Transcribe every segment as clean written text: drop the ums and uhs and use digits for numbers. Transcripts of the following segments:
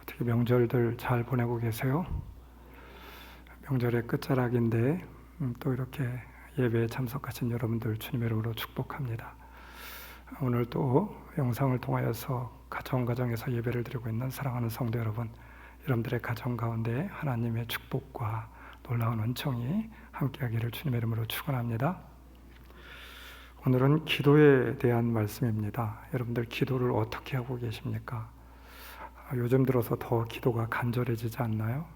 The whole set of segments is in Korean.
어떻게 명절들 잘 보내고 계세요? 명절의 끝자락인데 또 이렇게 예배에 참석하신 여러분들 주님의 이름으로 축복합니다. 오늘 또 영상을 통하여서 가정에서 예배를 드리고 있는 사랑하는 성도 여러분, 여러분들의 가정 가운데 하나님의 축복과 놀라운 은총이 함께하기를 주님의 이름으로 축원합니다. 오늘은 기도에 대한 말씀입니다. 여러분들 기도를 어떻게 하고 계십니까? 요즘 들어서 더 기도가 간절해지지 않나요?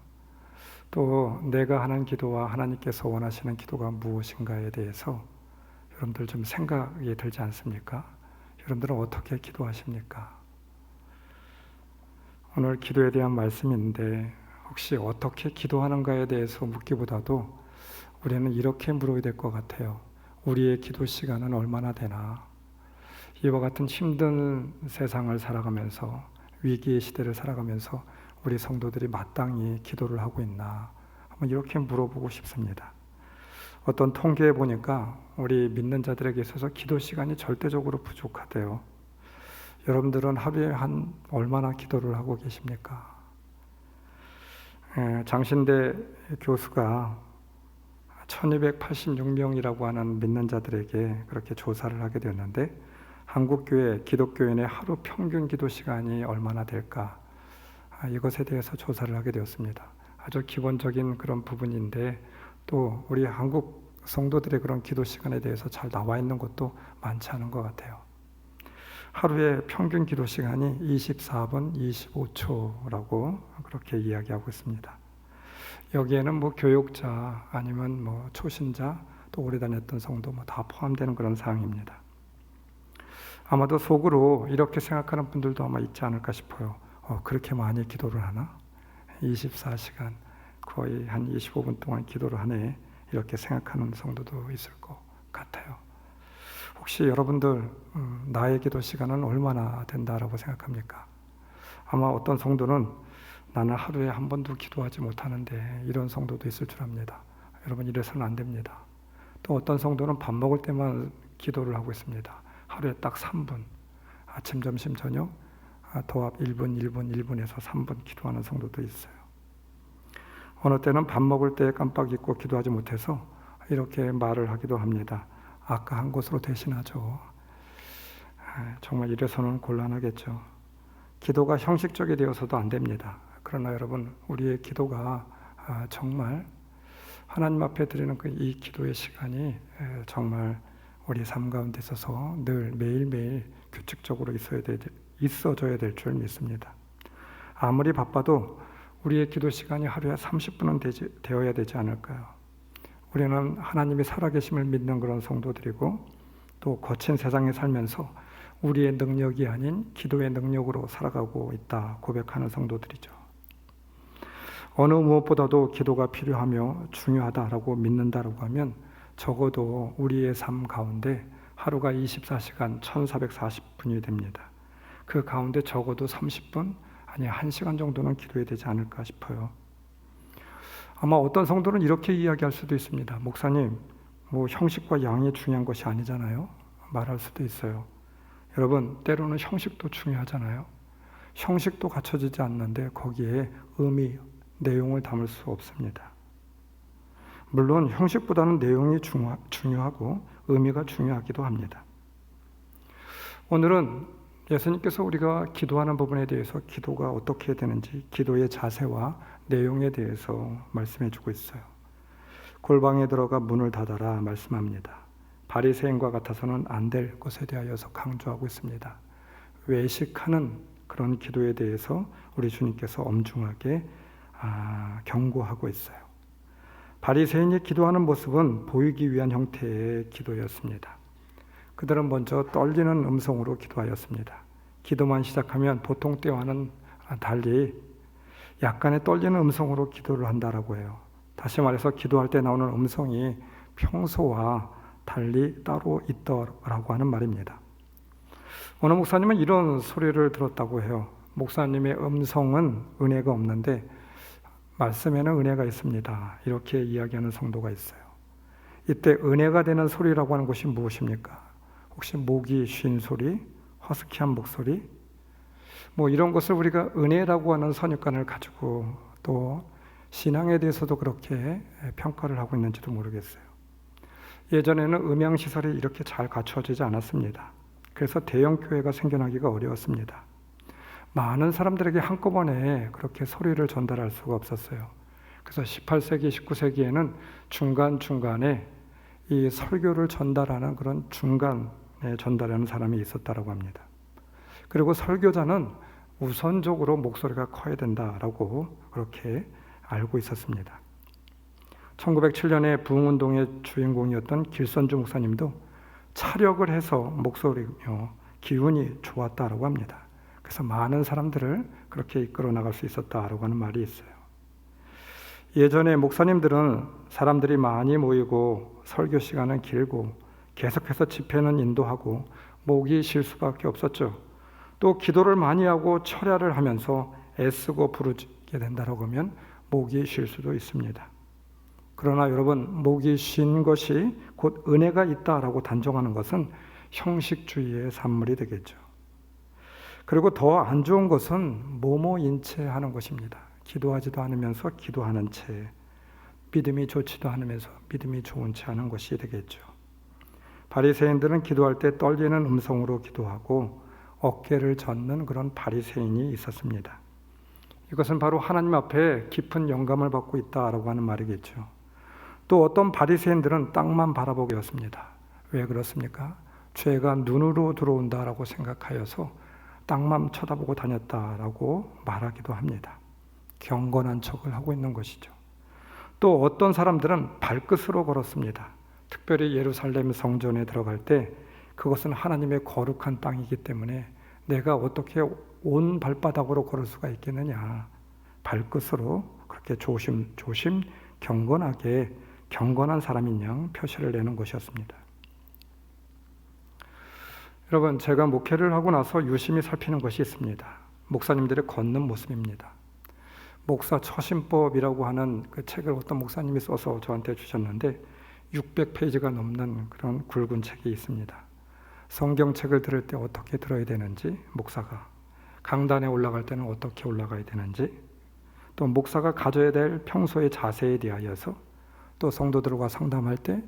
또 내가 하는 기도와 하나님께서 원하시는 기도가 무엇인가에 대해서 여러분들 좀 생각이 들지 않습니까? 여러분들은 어떻게 기도하십니까? 오늘 기도에 대한 말씀인데 혹시 어떻게 기도하는가에 대해서 묻기보다도 우리는 이렇게 물어야 될 것 같아요. 우리의 기도 시간은 얼마나 되나? 이와 같은 힘든 세상을 살아가면서, 위기의 시대를 살아가면서 우리 성도들이 마땅히 기도를 하고 있나? 한번 이렇게 물어보고 싶습니다. 어떤 통계에 보니까 우리 믿는 자들에게 있어서 기도 시간이 절대적으로 부족하대요. 여러분들은 하루에 한 얼마나 기도를 하고 계십니까? 장신대 교수가 1286명이라고 하는 믿는 자들에게 그렇게 조사를 하게 되었는데, 한국교회 기독교인의 하루 평균 기도 시간이 얼마나 될까? 이것에 대해서 조사를 하게 되었습니다. 아주 기본적인 그런 부분인데 또 우리 한국 성도들의 그런 기도 시간에 대해서 잘 나와 있는 것도 많지 않은 것 같아요. 하루에 평균 기도 시간이 24분 25초라고 그렇게 이야기하고 있습니다. 여기에는 뭐 교육자 아니면 뭐 초신자 또 오래 다녔던 성도 뭐 다 포함되는 그런 사항입니다. 아마도 속으로 이렇게 생각하는 분들도 아마 있지 않을까 싶어요. 그렇게 많이 기도를 하나? 24시간 거의 한 25분 동안 기도를 하네, 이렇게 생각하는 성도도 있을 것 같아요. 혹시 여러분들 나의 기도 시간은 얼마나 된다라고 생각합니까? 아마 어떤 성도는 나는 하루에 한 번도 기도하지 못하는데, 이런 성도도 있을 줄 압니다. 여러분, 이래서는 안 됩니다. 또 어떤 성도는 밥 먹을 때만 기도를 하고 있습니다. 하루에 딱 3분, 아침, 점심, 저녁 도합 1분, 1분, 1분에서 3분 기도하는 성도도 있어요. 어느 때는 밥 먹을 때 깜빡 잊고 기도하지 못해서 이렇게 말을 하기도 합니다. 아까 한 것으로 대신하죠. 정말 이래서는 곤란하겠죠. 기도가 형식적이 되어서도 안 됩니다. 그러나 여러분, 우리의 기도가 정말 하나님 앞에 드리는 이 기도의 시간이 정말 우리 삶 가운데 있어서 늘 매일매일 규칙적으로 있어져야 될 줄 믿습니다. 아무리 바빠도 우리의 기도 시간이 하루에 30분은 되어야 되지 않을까요? 우리는 하나님이 살아계심을 믿는 그런 성도들이고, 또 거친 세상에 살면서 우리의 능력이 아닌 기도의 능력으로 살아가고 있다 고백하는 성도들이죠. 어느 무엇보다도 기도가 필요하며 중요하다라고 믿는다라고 하면 적어도 우리의 삶 가운데 하루가 24시간 1440분이 됩니다. 그 가운데 적어도 30분, 아니 1시간 정도는 기도해야 되지 않을까 싶어요. 아마 어떤 성도는 이렇게 이야기할 수도 있습니다. 목사님, 뭐 형식과 양이 중요한 것이 아니잖아요. 말할 수도 있어요. 여러분, 때로는 형식도 중요하잖아요. 형식도 갖춰지지 않는데 거기에 의미, 내용을 담을 수 없습니다. 물론 형식보다는 내용이 중요하고 의미가 중요하기도 합니다. 오늘은 예수님께서 우리가 기도하는 부분에 대해서 기도가 어떻게 되는지, 기도의 자세와 내용에 대해서 말씀해 주고 있어요. 골방에 들어가 문을 닫아라 말씀합니다. 바리새인과 같아서는 안 될 것에 대하여서 강조하고 있습니다. 외식하는 그런 기도에 대해서 우리 주님께서 엄중하게 경고하고 있어요. 바리새인이 기도하는 모습은 보이기 위한 형태의 기도였습니다. 그들은 먼저 떨리는 음성으로 기도하였습니다. 기도만 시작하면 보통 때와는 달리 약간의 떨리는 음성으로 기도를 한다라고 해요. 다시 말해서 기도할 때 나오는 음성이 평소와 달리 따로 있더라고 하는 말입니다. 어느 목사님은 이런 소리를 들었다고 해요. 목사님의 음성은 은혜가 없는데 말씀에는 은혜가 있습니다. 이렇게 이야기하는 성도가 있어요. 이때 은혜가 되는 소리라고 하는 것이 무엇입니까? 혹시 목이 쉰 소리, 허스키한 목소리? 이런 것을 우리가 은혜라고 하는 선입관을 가지고 또 신앙에 대해서도 그렇게 평가를 하고 있는지도 모르겠어요. 예전에는 음향시설이 이렇게 잘 갖춰지지 않았습니다. 그래서 대형 교회가 생겨나기가 어려웠습니다. 많은 사람들에게 한꺼번에 그렇게 소리를 전달할 수가 없었어요. 그래서 18세기, 19세기에는 중간중간에 이 설교를 전달하는 그런 중간에 전달하는 사람이 있었다고 합니다. 그리고 설교자는 우선적으로 목소리가 커야 된다라고 그렇게 알고 있었습니다. 1907년에 부흥운동의 주인공이었던 길선주 목사님도 차력을 해서 목소리며 기운이 좋았다라고 합니다. 그래서 많은 사람들을 그렇게 이끌어 나갈 수 있었다라고 하는 말이 있어요. 예전에 목사님들은 사람들이 많이 모이고 설교 시간은 길고 계속해서 집회는 인도하고 목이 쉴 수밖에 없었죠. 또 기도를 많이 하고 철야를 하면서 애쓰고 부르게 된다고 하면 목이 쉴 수도 있습니다. 그러나 여러분, 목이 쉰 것이 곧 은혜가 있다라고 단정하는 것은 형식주의의 산물이 되겠죠. 그리고 더 안 좋은 것은 모모인 채 하는 것입니다. 기도하지도 않으면서 기도하는 채, 믿음이 좋지도 않으면서 믿음이 좋은 채 하는 것이 되겠죠. 바리새인들은 기도할 때 떨리는 음성으로 기도하고 어깨를 젓는 그런 바리새인이 있었습니다. 이것은 바로 하나님 앞에 깊은 영감을 받고 있다라고 하는 말이겠죠. 또 어떤 바리새인들은 땅만 바라보게 했습니다. 왜 그렇습니까? 죄가 눈으로 들어온다라고 생각하여서 땅만 쳐다보고 다녔다라고 말하기도 합니다. 경건한 척을 하고 있는 것이죠. 또 어떤 사람들은 발끝으로 걸었습니다. 특별히 예루살렘 성전에 들어갈 때 그것은 하나님의 거룩한 땅이기 때문에 내가 어떻게 온 발바닥으로 걸을 수가 있겠느냐. 발끝으로 그렇게 조심 경건하게 경건한 사람인 양 표시를 내는 것이었습니다. 여러분, 제가 목회를 하고 나서 유심히 살피는 것이 있습니다. 목사님들의 걷는 모습입니다. 목사 처신법이라고 하는 그 책을 어떤 목사님이 써서 저한테 주셨는데 600페이지가 넘는 그런 굵은 책이 있습니다. 성경책을 들을 때 어떻게 들어야 되는지, 목사가 강단에 올라갈 때는 어떻게 올라가야 되는지, 또 목사가 가져야 될 평소의 자세에 대하여서, 또 성도들과 상담할 때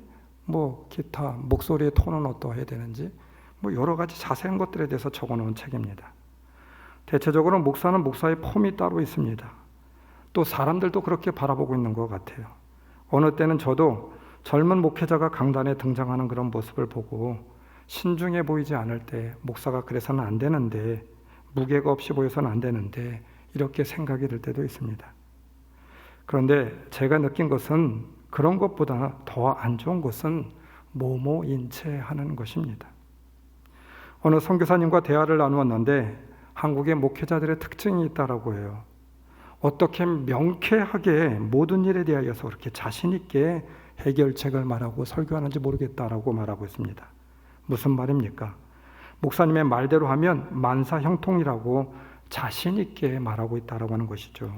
기타 목소리의 톤은 어떠해야 되는지 여러 가지 자세한 것들에 대해서 적어놓은 책입니다. 대체적으로 목사는 목사의 폼이 따로 있습니다. 또 사람들도 그렇게 바라보고 있는 것 같아요. 어느 때는 저도 젊은 목회자가 강단에 등장하는 그런 모습을 보고 신중해 보이지 않을 때 목사가 그래서는 안 되는데, 무게가 없이 보여서는 안 되는데 이렇게 생각이 들 때도 있습니다. 그런데 제가 느낀 것은 그런 것보다 더 안 좋은 것은 모모인 채 하는 것입니다. 어느 선교사님과 대화를 나누었는데 한국의 목회자들의 특징이 있다라고 해요. 어떻게 명쾌하게 모든 일에 대하여서 그렇게 자신 있게 해결책을 말하고 설교하는지 모르겠다라고 말하고 있습니다. 무슨 말입니까? 목사님의 말대로 하면 만사형통이라고 자신 있게 말하고 있다라고 하는 것이죠.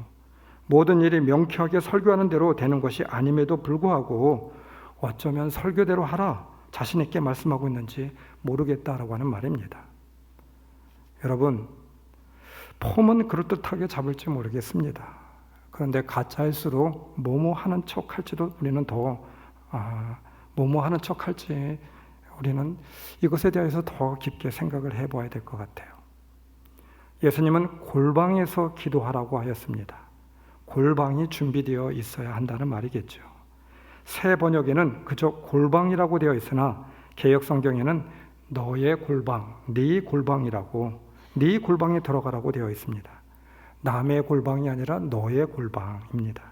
모든 일이 명쾌하게 설교하는 대로 되는 것이 아님에도 불구하고 어쩌면 설교대로 하라 자신 있게 말씀하고 있는지 모르겠다라고 하는 말입니다. 여러분, 폼은 그럴듯하게 잡을지 모르겠습니다. 그런데 가짜일수록 뭐뭐 하는 척 할지도 우리는 뭐뭐 하는 척 할지 우리는 이것에 대해서 더 깊게 생각을 해봐야 될 것 같아요. 예수님은 골방에서 기도하라고 하였습니다. 골방이 준비되어 있어야 한다는 말이겠죠. 새 번역에는 그저 골방이라고 되어 있으나 개역 성경에는 너의 골방, 네 골방이라고, 네 골방에 들어가라고 되어 있습니다. 남의 골방이 아니라 너의 골방입니다.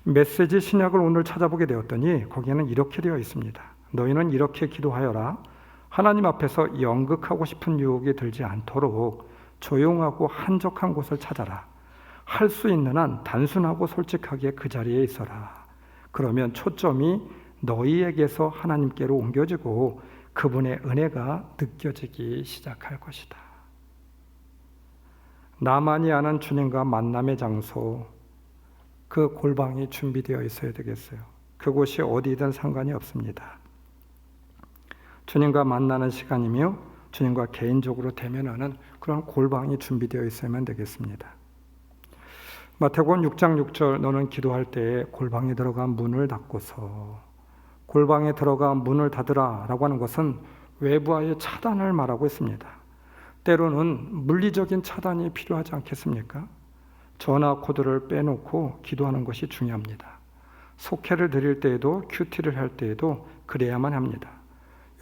메시지 신약을 오늘 찾아보게 되었더니 거기에는 이렇게 되어 있습니다. 너희는 이렇게 기도하여라. 하나님 앞에서 연극하고 싶은 유혹이 들지 않도록 조용하고 한적한 곳을 찾아라. 할 수 있는 한 단순하고 솔직하게 그 자리에 있어라. 그러면 초점이 너희에게서 하나님께로 옮겨지고 그분의 은혜가 느껴지기 시작할 것이다. 나만이 아는 주님과 만남의 장소, 그 골방이 준비되어 있어야 되겠어요. 그곳이 어디든 상관이 없습니다. 주님과 만나는 시간이며 주님과 개인적으로 대면하는 그런 골방이 준비되어 있어야만 되겠습니다. 마태복음 6장 6절 너는 기도할 때에 골방에 들어가 문을 닫고서 골방에 들어가 문을 닫으라 라고 하는 것은 외부와의 차단을 말하고 있습니다. 때로는 물리적인 차단이 필요하지 않겠습니까? 전화 코드를 빼놓고 기도하는 것이 중요합니다. 속회를 드릴 때에도 큐티를 할 때에도 그래야만 합니다.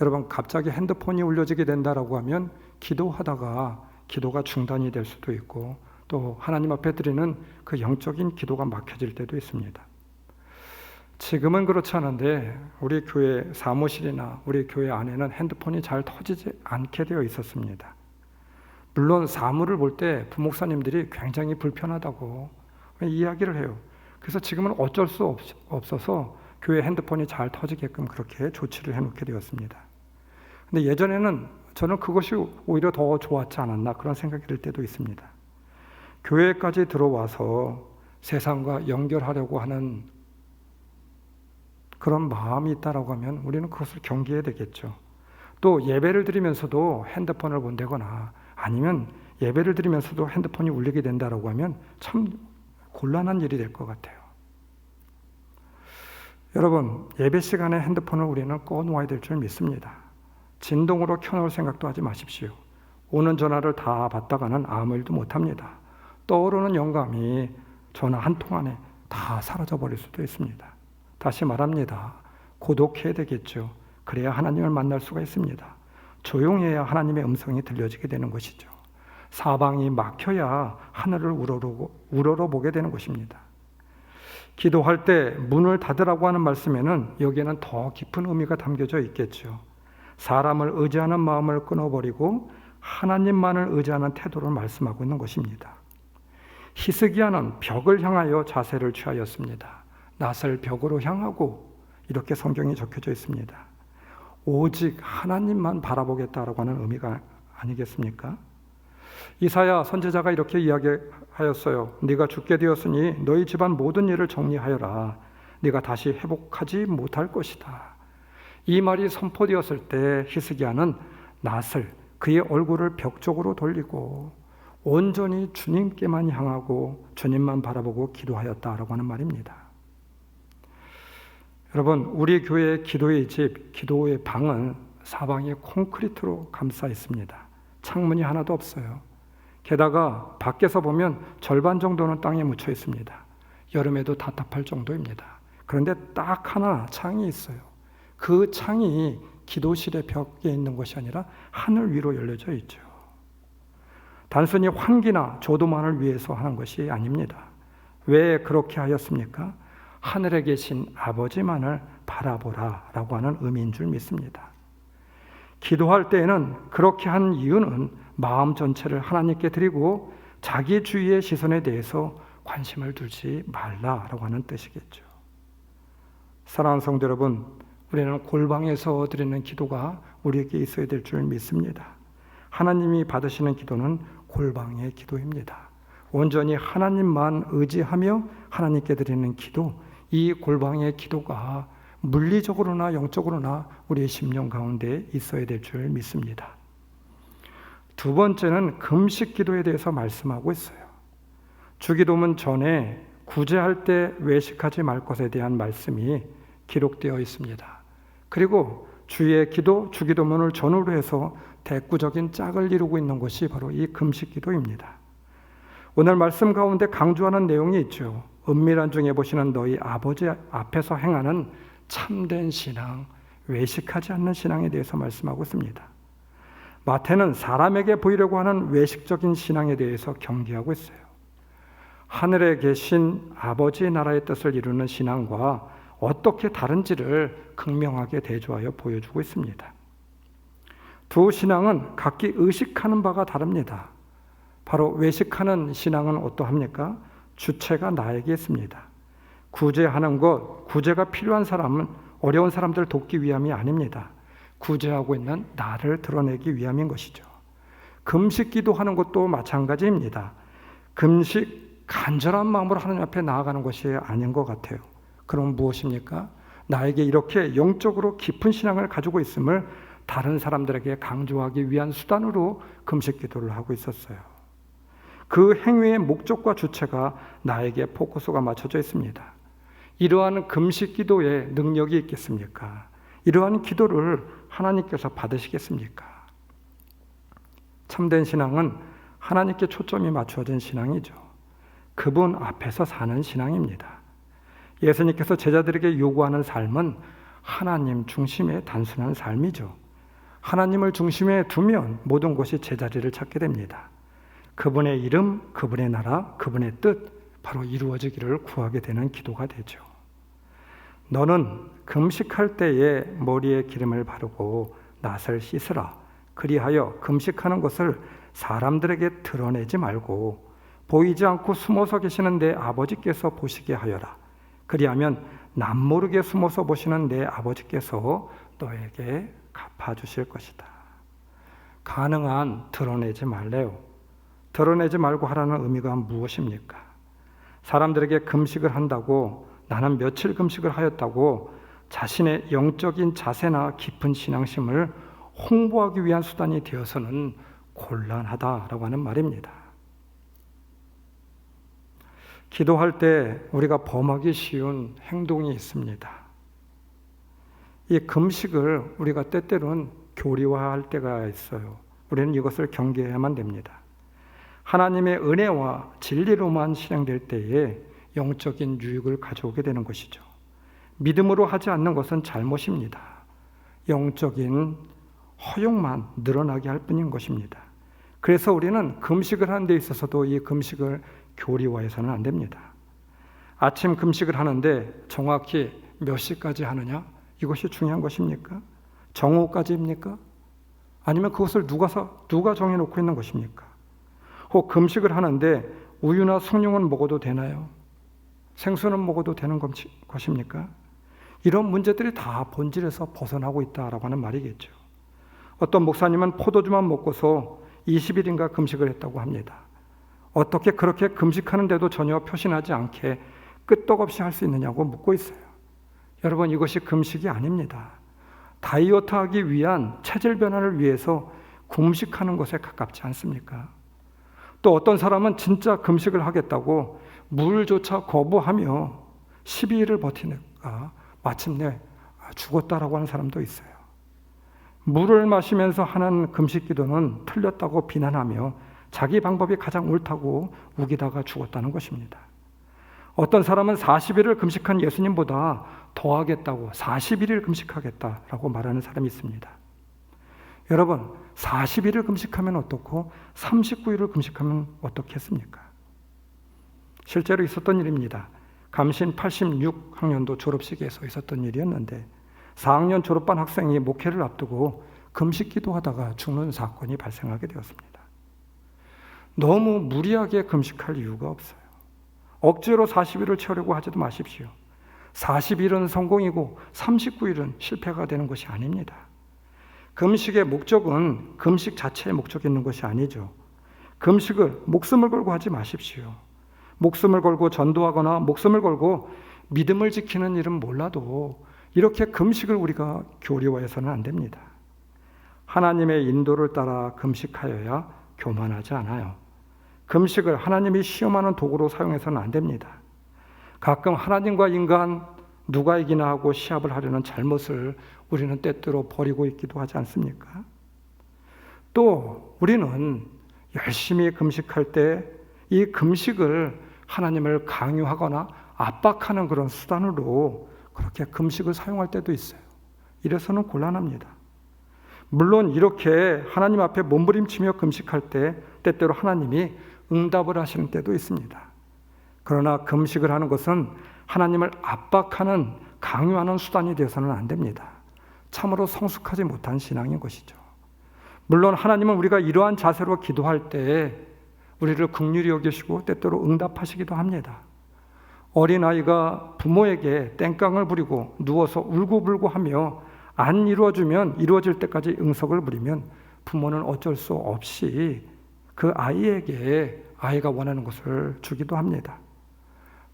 여러분 갑자기 핸드폰이 울려지게 된다라고 하면 기도하다가 기도가 중단이 될 수도 있고 또 하나님 앞에 드리는 그 영적인 기도가 막혀질 때도 있습니다. 지금은 그렇지 않은데 우리 교회 사무실이나 우리 교회 안에는 핸드폰이 잘 터지지 않게 되어 있었습니다. 물론 사무를 볼 때 부목사님들이 굉장히 불편하다고 이야기를 해요. 그래서 지금은 어쩔 수 없어서 교회 핸드폰이 잘 터지게끔 그렇게 조치를 해놓게 되었습니다. 근데 예전에는 저는 그것이 오히려 더 좋았지 않았나 그런 생각이 들 때도 있습니다. 교회까지 들어와서 세상과 연결하려고 하는 그런 마음이 있다라고 하면 우리는 그것을 경계해야 되겠죠. 또 예배를 드리면서도 핸드폰을 본다거나 아니면 예배를 드리면서도 핸드폰이 울리게 된다라고 하면 참 곤란한 일이 될 것 같아요. 여러분, 예배 시간에 핸드폰을 우리는 꺼놓아야 될 줄 믿습니다. 진동으로 켜놓을 생각도 하지 마십시오. 오는 전화를 다 받다가는 아무 일도 못합니다. 떠오르는 영감이 전화 한 통 안에 다 사라져버릴 수도 있습니다. 다시 말합니다. 고독해야 되겠죠. 그래야 하나님을 만날 수가 있습니다. 조용해야 하나님의 음성이 들려지게 되는 것이죠. 사방이 막혀야 하늘을 우러러보게 되는 것입니다. 기도할 때 문을 닫으라고 하는 말씀에는 여기에는 더 깊은 의미가 담겨져 있겠죠. 사람을 의지하는 마음을 끊어버리고 하나님만을 의지하는 태도를 말씀하고 있는 것입니다. 히스기야는 벽을 향하여 자세를 취하였습니다. 낯을 벽으로 향하고 이렇게 성경이 적혀져 있습니다. 오직 하나님만 바라보겠다라고 하는 의미가 아니겠습니까? 이사야 선지자가 이렇게 이야기하였어요. 네가 죽게 되었으니 너희 집안 모든 일을 정리하여라. 네가 다시 회복하지 못할 것이다. 이 말이 선포되었을 때 히스기야는 낯을 그의 얼굴을 벽 쪽으로 돌리고 온전히 주님께만 향하고 주님만 바라보고 기도하였다라고 하는 말입니다. 여러분, 우리 교회의 기도의 집, 기도의 방은 사방이 콘크리트로 감싸 있습니다. 창문이 하나도 없어요. 게다가 밖에서 보면 절반 정도는 땅에 묻혀 있습니다. 여름에도 답답할 정도입니다. 그런데 딱 하나 창이 있어요. 그 창이 기도실의 벽에 있는 것이 아니라 하늘 위로 열려져 있죠. 단순히 환기나 조도만을 위해서 하는 것이 아닙니다. 왜 그렇게 하였습니까? 하늘에 계신 아버지만을 바라보라 라고 하는 의미인 줄 믿습니다. 기도할 때에는 그렇게 한 이유는 마음 전체를 하나님께 드리고 자기 주위의 시선에 대해서 관심을 두지 말라라고 하는 뜻이겠죠. 사랑하는 성도 여러분, 우리는 골방에서 드리는 기도가 우리에게 있어야 될 줄 믿습니다. 하나님이 받으시는 기도는 골방의 기도입니다. 온전히 하나님만 의지하며 하나님께 드리는 기도, 이 골방의 기도가 물리적으로나 영적으로나 우리의 심령 가운데 있어야 될 줄 믿습니다. 두 번째는 금식 기도에 대해서 말씀하고 있어요. 주기도문 전에 구제할 때 외식하지 말 것에 대한 말씀이 기록되어 있습니다. 그리고 주의 기도, 주기도문을 전후로 해서 대구적인 짝을 이루고 있는 것이 바로 이 금식 기도입니다. 오늘 말씀 가운데 강조하는 내용이 있죠. 은밀한 중에 보시는 너희 아버지 앞에서 행하는 참된 신앙, 외식하지 않는 신앙에 대해서 말씀하고 있습니다. 마태는 사람에게 보이려고 하는 외식적인 신앙에 대해서 경계하고 있어요. 하늘에 계신 아버지의 나라의 뜻을 이루는 신앙과 어떻게 다른지를 극명하게 대조하여 보여주고 있습니다. 두 신앙은 각기 의식하는 바가 다릅니다. 바로 외식하는 신앙은 어떠합니까? 주체가 나에게 있습니다. 구제하는 것, 구제가 필요한 사람은 어려운 사람들을 돕기 위함이 아닙니다. 구제하고 있는 나를 드러내기 위함인 것이죠. 금식 기도하는 것도 마찬가지입니다. 금식 간절한 마음으로 하나님 앞에 나아가는 것이 아닌 것 같아요. 그럼 무엇입니까? 나에게 이렇게 영적으로 깊은 신앙을 가지고 있음을 다른 사람들에게 강조하기 위한 수단으로 금식 기도를 하고 있었어요. 그 행위의 목적과 주체가 나에게 포커스가 맞춰져 있습니다. 이러한 금식 기도에 능력이 있겠습니까? 이러한 기도를 하나님께서 받으시겠습니까? 참된 신앙은 하나님께 초점이 맞춰진 신앙이죠. 그분 앞에서 사는 신앙입니다. 예수님께서 제자들에게 요구하는 삶은 하나님 중심의 단순한 삶이죠. 하나님을 중심에 두면 모든 것이 제자리를 찾게 됩니다. 그분의 이름, 그분의 나라, 그분의 뜻 바로 이루어지기를 구하게 되는 기도가 되죠. 너는 금식할 때에 머리에 기름을 바르고 낯을 씻으라. 그리하여 금식하는 것을 사람들에게 드러내지 말고 보이지 않고 숨어서 계시는 내 아버지께서 보시게 하여라. 그리하면 남모르게 숨어서 보시는 내 아버지께서 너에게 갚아주실 것이다. 가능한 드러내지 말래요. 드러내지 말고 하라는 의미가 무엇입니까? 사람들에게 금식을 한다고, 나는 며칠 금식을 하였다고 자신의 영적인 자세나 깊은 신앙심을 홍보하기 위한 수단이 되어서는 곤란하다라고 하는 말입니다. 기도할 때 우리가 범하기 쉬운 행동이 있습니다. 이 금식을 우리가 때때로는 교리화할 때가 있어요. 우리는 이것을 경계해야만 됩니다. 하나님의 은혜와 진리로만 실행될 때에 영적인 유익을 가져오게 되는 것이죠. 믿음으로 하지 않는 것은 잘못입니다. 영적인 허용만 늘어나게 할 뿐인 것입니다. 그래서 우리는 금식을 하는 데 있어서도 이 금식을 교리화해서는 안 됩니다. 아침 금식을 하는데 정확히 몇 시까지 하느냐? 이것이 중요한 것입니까? 정오까지입니까? 아니면 그것을 누가 정해놓고 있는 것입니까? 혹 금식을 하는데 우유나 숭늉은 먹어도 되나요? 생수는 먹어도 되는 것입니까? 이런 문제들이 다 본질에서 벗어나고 있다라고 하는 말이겠죠. 어떤 목사님은 포도주만 먹고서 20일인가 금식을 했다고 합니다. 어떻게 그렇게 금식하는데도 전혀 표신하지 않게 끄떡없이 할 수 있느냐고 묻고 있어요. 여러분, 이것이 금식이 아닙니다. 다이어트하기 위한 체질 변화를 위해서 금식하는 것에 가깝지 않습니까? 또 어떤 사람은 진짜 금식을 하겠다고 물조차 거부하며 12일을 버티니까 마침내 죽었다라고 하는 사람도 있어요. 물을 마시면서 하는 금식 기도는 틀렸다고 비난하며 자기 방법이 가장 옳다고 우기다가 죽었다는 것입니다. 어떤 사람은 40일을 금식한 예수님보다 더하겠다고 41일 금식하겠다라고 말하는 사람이 있습니다. 여러분, 40일을 금식하면 어떻고 39일을 금식하면 어떻겠습니까? 실제로 있었던 일입니다. 감신 86학년도 졸업식에서 있었던 일이었는데 4학년 졸업반 학생이 목회를 앞두고 금식 기도하다가 죽는 사건이 발생하게 되었습니다. 너무 무리하게 금식할 이유가 없어요. 억지로 40일을 채우려고 하지도 마십시오. 40일은 성공이고 39일은 실패가 되는 것이 아닙니다. 금식의 목적은 금식 자체의 목적이 있는 것이 아니죠. 금식을 목숨을 걸고 하지 마십시오. 목숨을 걸고 전도하거나 목숨을 걸고 믿음을 지키는 일은 몰라도 이렇게 금식을 우리가 교리화해서는 안 됩니다. 하나님의 인도를 따라 금식하여야 교만하지 않아요. 금식을 하나님이 시험하는 도구로 사용해서는 안 됩니다. 가끔 하나님과 인간 누가 이기나 하고 시합을 하려는 잘못을 우리는 때때로 버리고 있기도 하지 않습니까? 또 우리는 열심히 금식할 때 이 금식을 하나님을 강요하거나 압박하는 그런 수단으로 그렇게 금식을 사용할 때도 있어요. 이래서는 곤란합니다. 물론 이렇게 하나님 앞에 몸부림치며 금식할 때 때때로 하나님이 응답을 하시는 때도 있습니다. 그러나 금식을 하는 것은 하나님을 압박하는, 강요하는 수단이 되어서는 안 됩니다. 참으로 성숙하지 못한 신앙인 것이죠. 물론 하나님은 우리가 이러한 자세로 기도할 때 우리를 긍휼히 여기시고 때때로 응답하시기도 합니다. 어린아이가 부모에게 땡깡을 부리고 누워서 울고불고 하며 안 이루어지면 이루어질 때까지 응석을 부리면 부모는 어쩔 수 없이 그 아이에게 아이가 원하는 것을 주기도 합니다.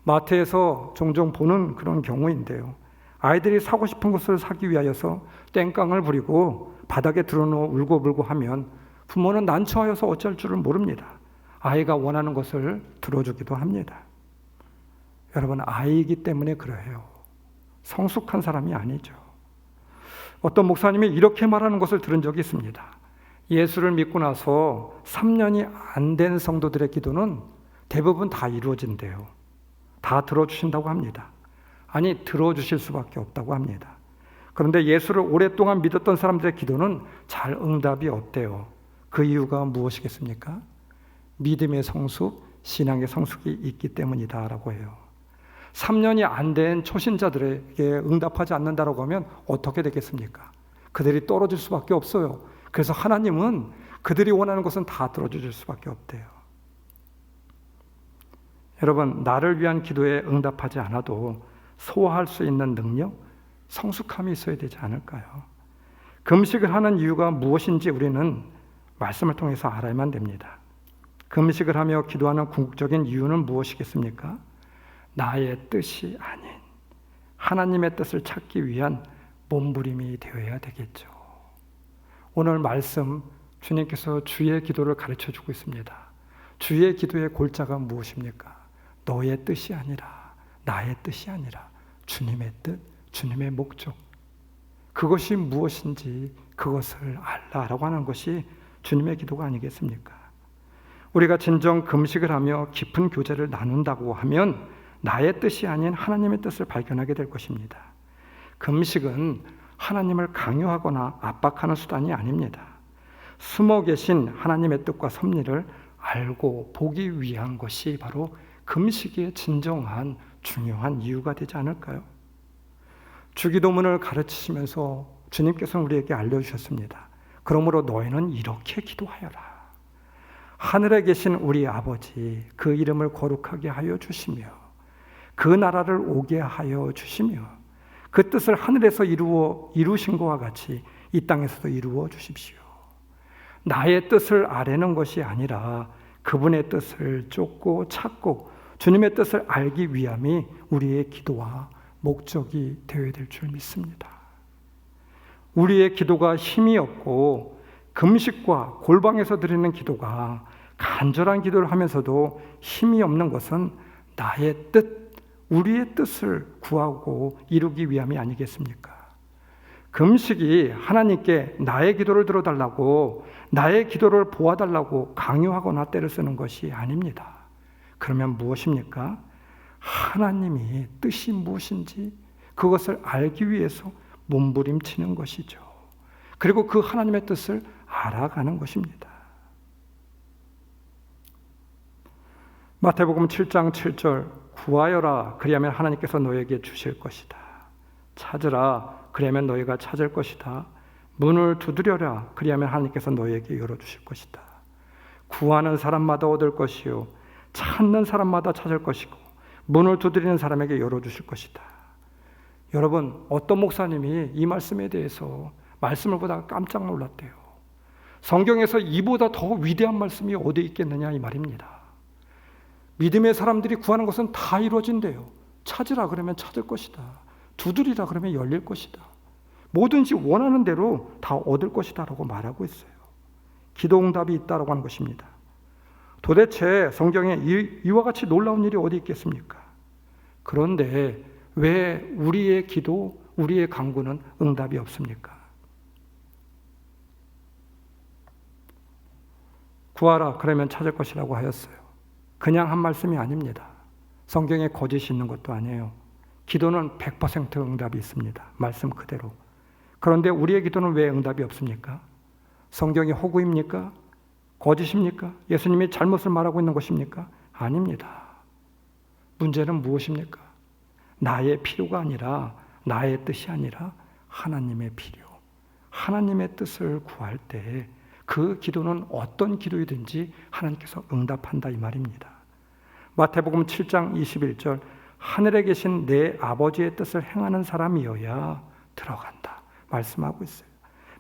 마트에서 종종 보는 그런 경우인데요. 아이들이 사고 싶은 것을 사기 위하여서 땡깡을 부리고 바닥에 드러누워 울고불고 하면 부모는 난처하여서 어쩔 줄을 모릅니다. 아이가 원하는 것을 들어주기도 합니다. 여러분, 아이이기 때문에 그래요. 성숙한 사람이 아니죠. 어떤 목사님이 이렇게 말하는 것을 들은 적이 있습니다. 예수를 믿고 나서 3년이 안 된 성도들의 기도는 대부분 다 이루어진대요. 다 들어주신다고 합니다. 아니, 들어주실 수밖에 없다고 합니다. 그런데 예수를 오랫동안 믿었던 사람들의 기도는 잘 응답이 없대요. 그 이유가 무엇이겠습니까? 믿음의 성숙, 신앙의 성숙이 있기 때문이다라고 해요. 3년이 안 된 초신자들에게 응답하지 않는다라고 하면 어떻게 되겠습니까? 그들이 떨어질 수밖에 없어요. 그래서 하나님은 그들이 원하는 것은 다 들어주실 수밖에 없대요. 여러분, 나를 위한 기도에 응답하지 않아도 소화할 수 있는 능력, 성숙함이 있어야 되지 않을까요? 금식을 하는 이유가 무엇인지 우리는 말씀을 통해서 알아야만 됩니다. 금식을 하며 기도하는 궁극적인 이유는 무엇이겠습니까? 나의 뜻이 아닌 하나님의 뜻을 찾기 위한 몸부림이 되어야 되겠죠. 오늘 말씀, 주님께서 주의 기도를 가르쳐주고 있습니다. 주의 기도의 골자가 무엇입니까? 너의 뜻이 아니라, 나의 뜻이 아니라 주님의 뜻, 주님의 목적, 그것이 무엇인지 그것을 알라라고 하는 것이 주님의 기도가 아니겠습니까? 우리가 진정 금식을 하며 깊은 교제를 나눈다고 하면 나의 뜻이 아닌 하나님의 뜻을 발견하게 될 것입니다. 금식은 하나님을 강요하거나 압박하는 수단이 아닙니다. 숨어 계신 하나님의 뜻과 섭리를 알고 보기 위한 것이 바로 금식의 진정한 중요한 이유가 되지 않을까요? 주기도문을 가르치시면서 주님께서는 우리에게 알려주셨습니다. 그러므로 너희는 이렇게 기도하여라. 하늘에 계신 우리 아버지, 그 이름을 거룩하게 하여 주시며 그 나라를 오게 하여 주시며 그 뜻을 하늘에서 이루신 것과 같이 이 땅에서도 이루어 주십시오. 나의 뜻을 아뢰는 것이 아니라 그분의 뜻을 쫓고 찾고 주님의 뜻을 알기 위함이 우리의 기도와 목적이 되어야 될 줄 믿습니다. 우리의 기도가 힘이 없고 금식과 골방에서 드리는 기도가 간절한 기도를 하면서도 힘이 없는 것은 나의 뜻, 우리의 뜻을 구하고 이루기 위함이 아니겠습니까? 금식이 하나님께 나의 기도를 들어달라고, 나의 기도를 보아달라고 강요하거나 때를 쓰는 것이 아닙니다. 그러면 무엇입니까? 하나님이 뜻이 무엇인지 그것을 알기 위해서 몸부림치는 것이죠. 그리고 그 하나님의 뜻을 알아가는 것입니다. 마태복음 7장 7절, 구하여라 그리하면 하나님께서 너에게 주실 것이다. 찾으라 그리하면 너희가 찾을 것이다. 문을 두드려라 그리하면 하나님께서 너희에게 열어주실 것이다. 구하는 사람마다 얻을 것이요 찾는 사람마다 찾을 것이고 문을 두드리는 사람에게 열어주실 것이다. 여러분, 어떤 목사님이 이 말씀에 대해서 말씀을 보다가 깜짝 놀랐대요. 성경에서 이보다 더 위대한 말씀이 어디 있겠느냐 이 말입니다. 믿음의 사람들이 구하는 것은 다 이루어진대요. 찾으라 그러면 찾을 것이다. 두드리라 그러면 열릴 것이다. 뭐든지 원하는 대로 다 얻을 것이다 라고 말하고 있어요. 기도 응답이 있다라고 하는 것입니다. 도대체 성경에 이와 같이 놀라운 일이 어디 있겠습니까? 그런데 왜 우리의 기도, 우리의 간구는 응답이 없습니까? 구하라 그러면 찾을 것이라고 하였어요. 그냥 한 말씀이 아닙니다. 성경에 거짓이 있는 것도 아니에요. 기도는 100% 응답이 있습니다. 말씀 그대로. 그런데 우리의 기도는 왜 응답이 없습니까? 성경이 허구입니까? 거짓입니까? 예수님이 잘못을 말하고 있는 것입니까? 아닙니다. 문제는 무엇입니까? 나의 필요가 아니라, 나의 뜻이 아니라 하나님의 필요, 하나님의 뜻을 구할 때 그 기도는 어떤 기도이든지 하나님께서 응답한다 이 말입니다. 마태복음 7장 21절, 하늘에 계신 내 아버지의 뜻을 행하는 사람이어야 들어간다 말씀하고 있어요.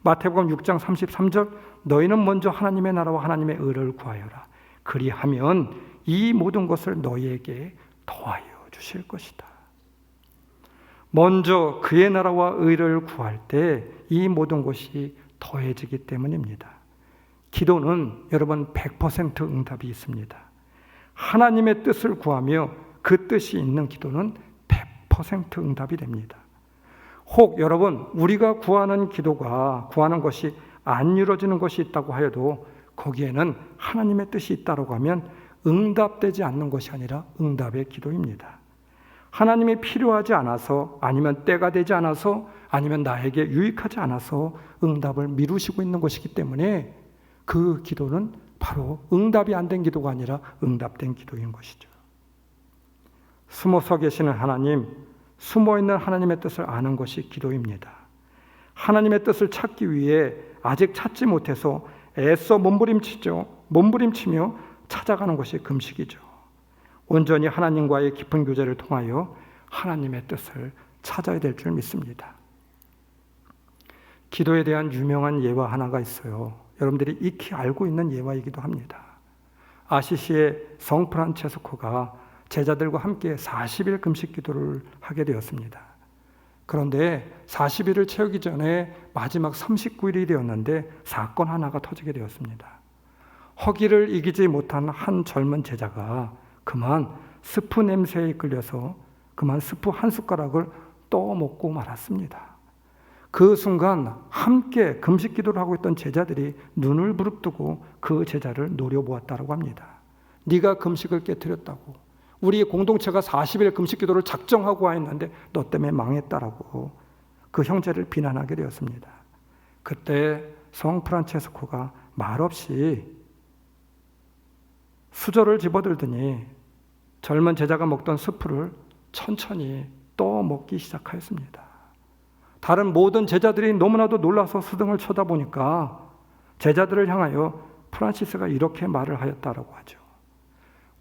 마태복음 6장 33절, 너희는 먼저 하나님의 나라와 하나님의 의를 구하여라. 그리하면 이 모든 것을 너희에게 더하여 주실 것이다. 먼저 그의 나라와 의를 구할 때 이 모든 것이 더해지기 때문입니다. 기도는 여러분 100% 응답이 있습니다. 하나님의 뜻을 구하며 그 뜻이 있는 기도는 100% 응답이 됩니다. 혹 여러분 우리가 구하는 것이 안 이루어지는 것이 있다고 하여도 거기에는 하나님의 뜻이 있다고 하면 응답되지 않는 것이 아니라 응답의 기도입니다. 하나님이 필요하지 않아서, 아니면 때가 되지 않아서, 아니면 나에게 유익하지 않아서 응답을 미루시고 있는 것이기 때문에 그 기도는 바로 응답이 안 된 기도가 아니라 응답된 기도인 것이죠. 숨어서 계시는 하나님, 숨어있는 하나님의 뜻을 아는 것이 기도입니다. 하나님의 뜻을 찾기 위해 아직 찾지 못해서 애써 몸부림치며 찾아가는 것이 금식이죠. 온전히 하나님과의 깊은 교제를 통하여 하나님의 뜻을 찾아야 될 줄 믿습니다. 기도에 대한 유명한 예화 하나가 있어요. 여러분들이 익히 알고 있는 예화이기도 합니다. 아시시의 성 프란체스코가 제자들과 함께 40일 금식 기도를 하게 되었습니다. 그런데 40일을 채우기 전에 마지막 39일이 되었는데 사건 하나가 터지게 되었습니다. 허기를 이기지 못한 한 젊은 제자가 그만 스프 냄새에 이끌려서 그만 스프 한 숟가락을 떠먹고 말았습니다. 그 순간 함께 금식 기도를 하고 있던 제자들이 눈을 부릅뜨고 그 제자를 노려보았다고 합니다. 네가 금식을 깨뜨렸다고, 우리 공동체가 40일 금식 기도를 작정하고 했는데 너 때문에 망했다라고 그 형제를 비난하게 되었습니다. 그때 성 프란체스코가 말없이 수저를 집어들더니 젊은 제자가 먹던 스프를 천천히 떠먹기 시작하였습니다. 다른 모든 제자들이 너무나도 놀라서 스등을 쳐다보니까 제자들을 향하여 프란시스가 이렇게 말을 하였다라고 하죠.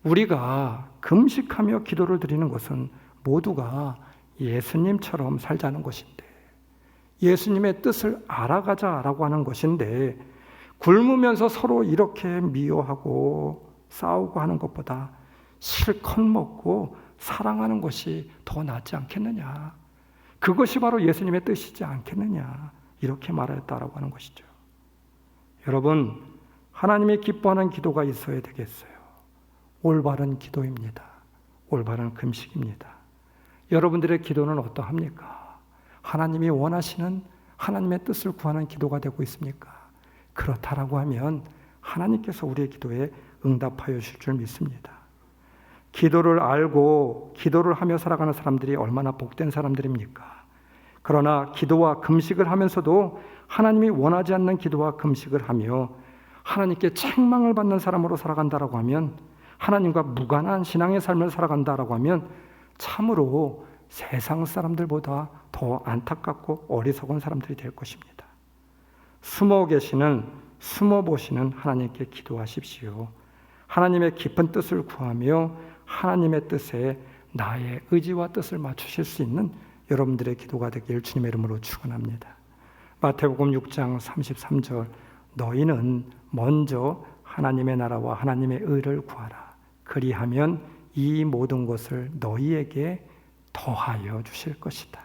우리가 금식하며 기도를 드리는 것은 모두가 예수님처럼 살자는 것인데, 예수님의 뜻을 알아가자라고 하는 것인데, 굶으면서 서로 이렇게 미워하고 싸우고 하는 것보다 실컷 먹고 사랑하는 것이 더 낫지 않겠느냐, 그것이 바로 예수님의 뜻이지 않겠느냐, 이렇게 말하였다라고 하는 것이죠. 여러분, 하나님이 기뻐하는 기도가 있어야 되겠어요. 올바른 기도입니다. 올바른 금식입니다. 여러분들의 기도는 어떠합니까? 하나님이 원하시는 하나님의 뜻을 구하는 기도가 되고 있습니까? 그렇다라고 하면 하나님께서 우리의 기도에 응답하여 주실 줄 믿습니다. 기도를 알고 기도를 하며 살아가는 사람들이 얼마나 복된 사람들입니까? 그러나 기도와 금식을 하면서도 하나님이 원하지 않는 기도와 금식을 하며 하나님께 책망을 받는 사람으로 살아간다라고 하면, 하나님과 무관한 신앙의 삶을 살아간다라고 하면 참으로 세상 사람들보다 더 안타깝고 어리석은 사람들이 될 것입니다. 숨어 보시는 하나님께 기도하십시오. 하나님의 깊은 뜻을 구하며 하나님의 뜻에 나의 의지와 뜻을 맞추실 수 있는 여러분들의 기도가 되길 주님의 이름으로 축원합니다. 마태복음 6장 33절, 너희는 먼저 하나님의 나라와 하나님의 의를 구하라. 그리하면 이 모든 것을 너희에게 더하여 주실 것이다.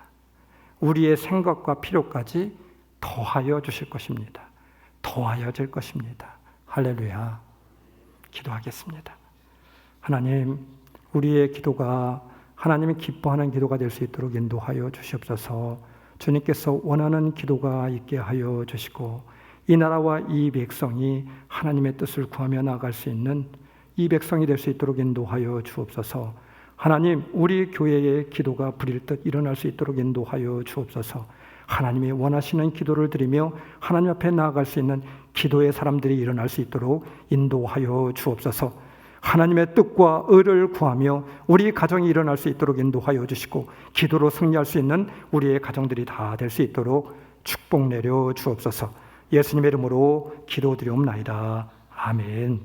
우리의 생각과 필요까지 더하여 주실 것입니다. 더하여질 것입니다. 할렐루야. 기도하겠습니다. 하나님, 우리의 기도가 하나님이 기뻐하는 기도가 될 수 있도록 인도하여 주시옵소서. 주님께서 원하는 기도가 있게 하여 주시고, 이 나라와 이 백성이 하나님의 뜻을 구하며 나아갈 수 있는 이 백성이 될 수 있도록 인도하여 주옵소서. 하나님, 우리 교회의 기도가 부릴 듯 일어날 수 있도록 인도하여 주옵소서. 하나님이 원하시는 기도를 드리며 하나님 앞에 나아갈 수 있는 기도의 사람들이 일어날 수 있도록 인도하여 주옵소서. 하나님의 뜻과 의를 구하며 우리 가정이 일어날 수 있도록 인도하여 주시고, 기도로 승리할 수 있는 우리의 가정들이 다 될 수 있도록 축복 내려 주옵소서. 예수님의 이름으로 기도드리옵나이다. 아멘.